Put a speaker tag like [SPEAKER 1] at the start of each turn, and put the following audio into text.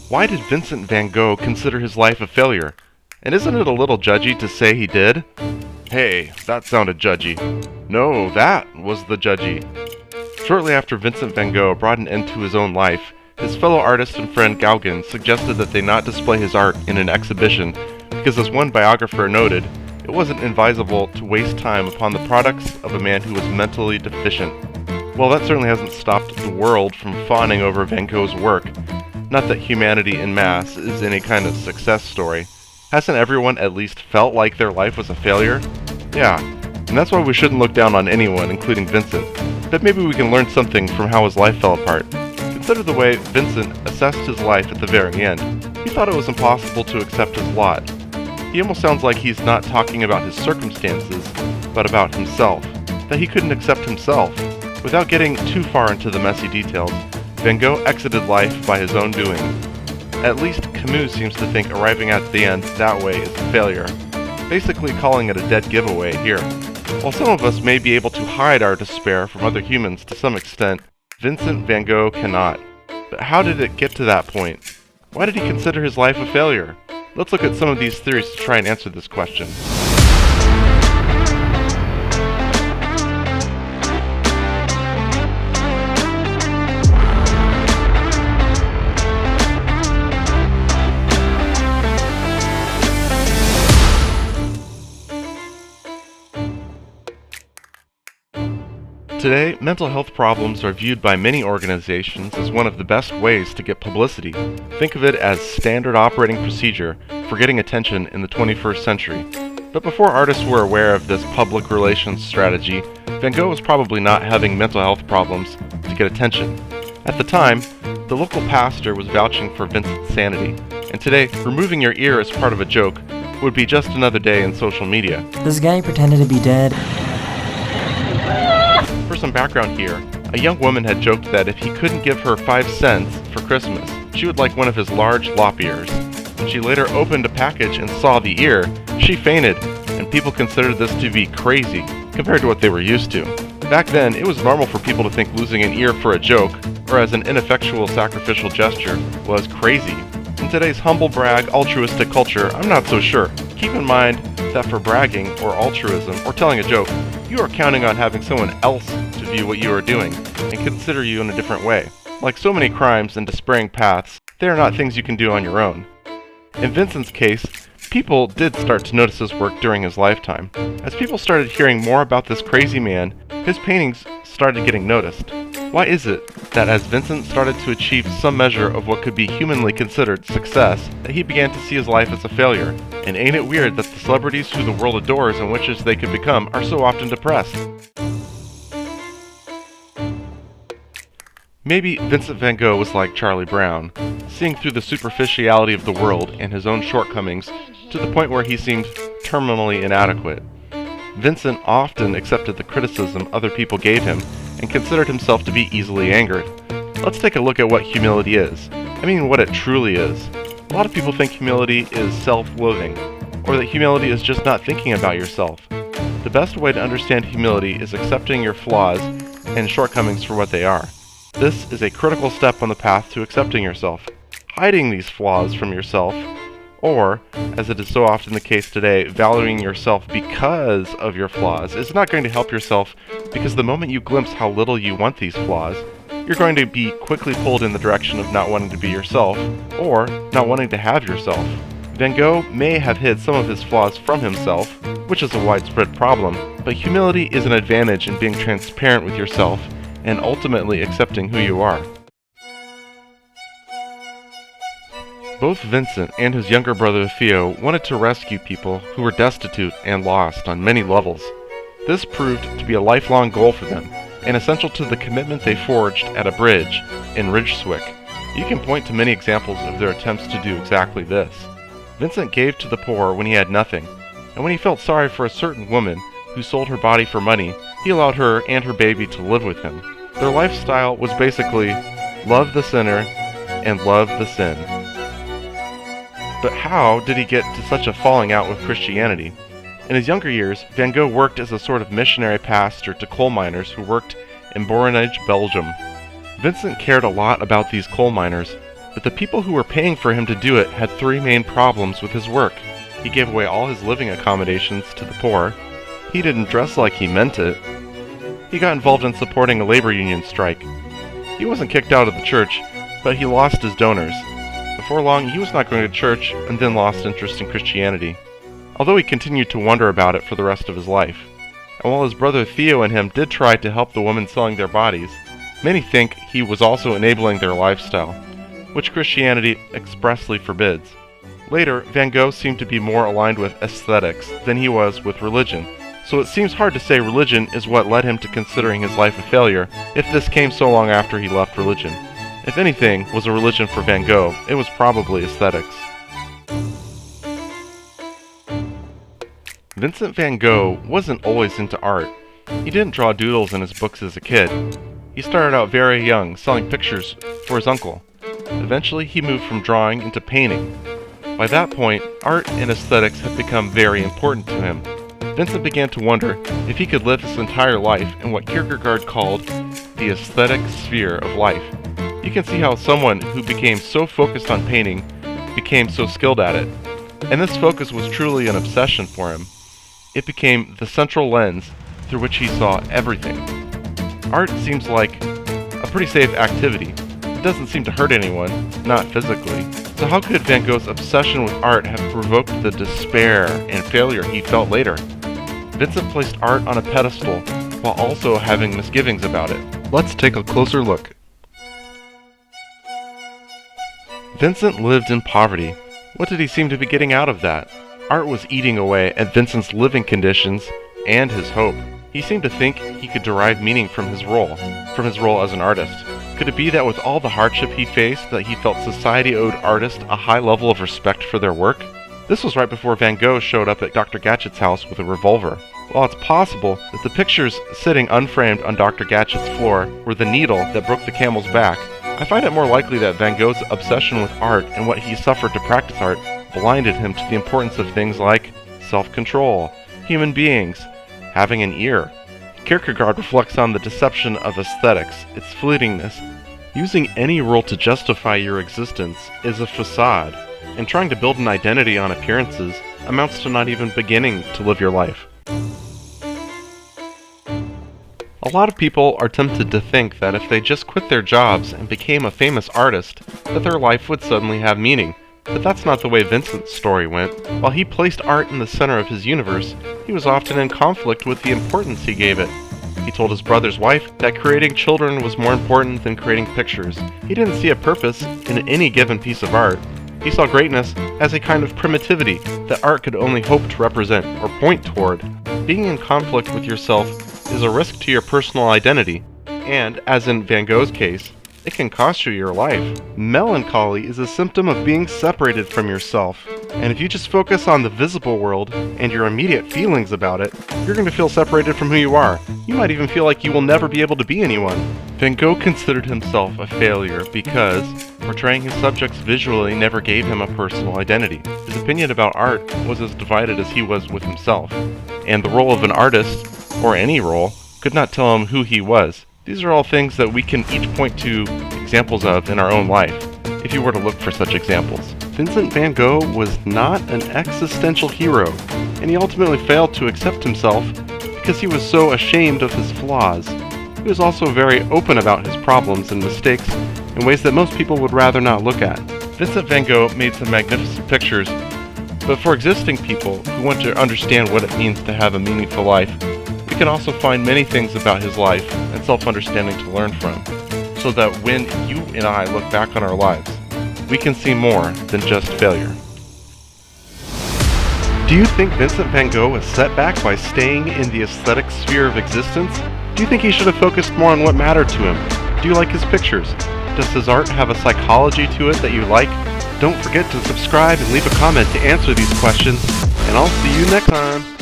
[SPEAKER 1] Why did Vincent Van Gogh consider his life a failure? And isn't it a little judgy to say he did? Hey, that sounded judgy. No, that was the judgy. Shortly after Vincent Van Gogh brought an end to his own life, his fellow artist and friend Gauguin suggested that they not display his art in an exhibition because, as one biographer noted, it wasn't advisable to waste time upon the products of a man who was mentally deficient. Well, that certainly hasn't stopped the world from fawning over Van Gogh's work. Not that humanity en masse is any kind of success story. Hasn't everyone at least felt like their life was a failure? Yeah, and that's why we shouldn't look down on anyone, including Vincent. But maybe we can learn something from how his life fell apart. Consider the way Vincent assessed his life at the very end. He thought it was impossible to accept his lot. He almost sounds like he's not talking about his circumstances, but about himself. That he couldn't accept himself. Without getting too far into the messy details, Van Gogh exited life by his own doing. At least Camus seems to think arriving at the end that way is a failure, basically calling it a dead giveaway here. While some of us may be able to hide our despair from other humans to some extent, Vincent Van Gogh cannot. But how did it get to that point? Why did he consider his life a failure? Let's look at some of these theories to try and answer this question. Today, mental health problems are viewed by many organizations as one of the best ways to get publicity. Think of it as standard operating procedure for getting attention in the 21st century. But before artists were aware of this public relations strategy, Van Gogh was probably not having mental health problems to get attention. At the time, the local pastor was vouching for Vincent's sanity, and today, removing your ear as part of a joke would be just another day in social media.
[SPEAKER 2] This guy pretended to be dead.
[SPEAKER 1] For some background here, a young woman had joked that if he couldn't give her 5 cents for Christmas, she would like one of his large lop ears. When she later opened a package and saw the ear, she fainted, and people considered this to be crazy compared to what they were used to. Back then, it was normal for people to think losing an ear for a joke, or as an ineffectual sacrificial gesture, was crazy. In today's humble brag, altruistic culture, I'm not so sure. Keep in mind that for bragging, or altruism, or telling a joke, you are counting on having someone else to view what you are doing and consider you in a different way. Like so many crimes and despairing paths, they are not things you can do on your own. In Vincent's case, people did start to notice his work during his lifetime. As people started hearing more about this crazy man, his paintings started getting noticed. Why is it that as Vincent started to achieve some measure of what could be humanly considered success, that he began to see his life as a failure? And ain't it weird that the celebrities who the world adores and wishes they could become are so often depressed? Maybe Vincent Van Gogh was like Charlie Brown, seeing through the superficiality of the world and his own shortcomings to the point where he seemed terminally inadequate. Vincent often accepted the criticism other people gave him and considered himself to be easily angered. Let's take a look at what humility is. I mean, what it truly is. A lot of people think humility is self-loathing, or that humility is just not thinking about yourself. The best way to understand humility is accepting your flaws and shortcomings for what they are. This is a critical step on the path to accepting yourself. Hiding these flaws from yourself, or, as it is so often the case today, valuing yourself because of your flaws, is not going to help yourself, because the moment you glimpse how little you want these flaws, you're going to be quickly pulled in the direction of not wanting to be yourself, or not wanting to have yourself. Van Gogh may have hid some of his flaws from himself, which is a widespread problem, but humility is an advantage in being transparent with yourself and ultimately accepting who you are. Both Vincent and his younger brother Theo wanted to rescue people who were destitute and lost on many levels. This proved to be a lifelong goal for them, and essential to the commitment they forged at a bridge in Ridgeswick. You can point to many examples of their attempts to do exactly this. Vincent gave to the poor when he had nothing, and when he felt sorry for a certain woman who sold her body for money, he allowed her and her baby to live with him. Their lifestyle was basically love the sinner and love the sin. But how did he get to such a falling out with Christianity? In his younger years, Van Gogh worked as a sort of missionary pastor to coal miners who worked in Borinage, Belgium. Vincent cared a lot about these coal miners, But the people who were paying for him to do it had three main problems with his work. He gave away all his living accommodations to the poor. He didn't dress like he meant it. He got involved in supporting a labor union strike. He wasn't kicked out of the church, but he lost his donors. Before long, he was not going to church and then lost interest in Christianity, although he continued to wonder about it for the rest of his life. And while his brother Theo and him did try to help the women selling their bodies, many think he was also enabling their lifestyle, which Christianity expressly forbids. Later, Van Gogh seemed to be more aligned with aesthetics than he was with religion, so it seems hard to say religion is what led him to considering his life a failure if this came so long after he left religion. If anything was a religion for Van Gogh, it was probably aesthetics. Vincent Van Gogh wasn't always into art. He didn't draw doodles in his books as a kid. He started out very young, selling pictures for his uncle. Eventually, he moved from drawing into painting. By that point, art and aesthetics had become very important to him. Vincent began to wonder if he could live his entire life in what Kierkegaard called the aesthetic sphere of life. You can see how someone who became so focused on painting became so skilled at it. And this focus was truly an obsession for him. It became the central lens through which he saw everything. Art seems like a pretty safe activity. It doesn't seem to hurt anyone, not physically. So how could Van Gogh's obsession with art have provoked the despair and failure he felt later? Vincent placed art on a pedestal while also having misgivings about it. Let's take a closer look. Vincent lived in poverty. What did he seem to be getting out of that? Art was eating away at Vincent's living conditions and his hope. He seemed to think he could derive meaning from his role as an artist. Could it be that with all the hardship he faced, that he felt society owed artists a high level of respect for their work? This was right before Van Gogh showed up at Dr. Gadget's house with a revolver. While it's possible that the pictures sitting unframed on Dr. Gadget's floor were the needle that broke the camel's back, I find it more likely that Van Gogh's obsession with art and what he suffered to practice art blinded him to the importance of things like self-control, human beings, having an ear. Kierkegaard reflects on the deception of aesthetics, its fleetingness. Using any rule to justify your existence is a facade, and trying to build an identity on appearances amounts to not even beginning to live your life. A lot of people are tempted to think that if they just quit their jobs and became a famous artist, that their life would suddenly have meaning. But that's not the way Vincent's story went. While he placed art in the center of his universe, he was often in conflict with the importance he gave it. He told his brother's wife that creating children was more important than creating pictures. He didn't see a purpose in any given piece of art. He saw greatness as a kind of primitivity that art could only hope to represent or point toward. Being in conflict with yourself is a risk to your personal identity, and, as in Van Gogh's case, it can cost you your life. Melancholy is a symptom of being separated from yourself, and if you just focus on the visible world and your immediate feelings about it, you're going to feel separated from who you are. You might even feel like you will never be able to be anyone. Van Gogh considered himself a failure because portraying his subjects visually never gave him a personal identity. His opinion about art was as divided as he was with himself, and the role of an artist, or any role, could not tell him who he was. These are all things that we can each point to examples of in our own life, if you were to look for such examples. Vincent van Gogh was not an existential hero, and he ultimately failed to accept himself because he was so ashamed of his flaws. He was also very open about his problems and mistakes in ways that most people would rather not look at. Vincent van Gogh made some magnificent pictures, but for existing people who want to understand what it means to have a meaningful life, we can also find many things about his life and self-understanding to learn from, so that when you and I look back on our lives, we can see more than just failure. Do you think Vincent van Gogh was set back by staying in the aesthetic sphere of existence? Do you think he should have focused more on what mattered to him? Do you like his pictures? Does his art have a psychology to it that you like? Don't forget to subscribe and leave a comment to answer these questions, and I'll see you next time.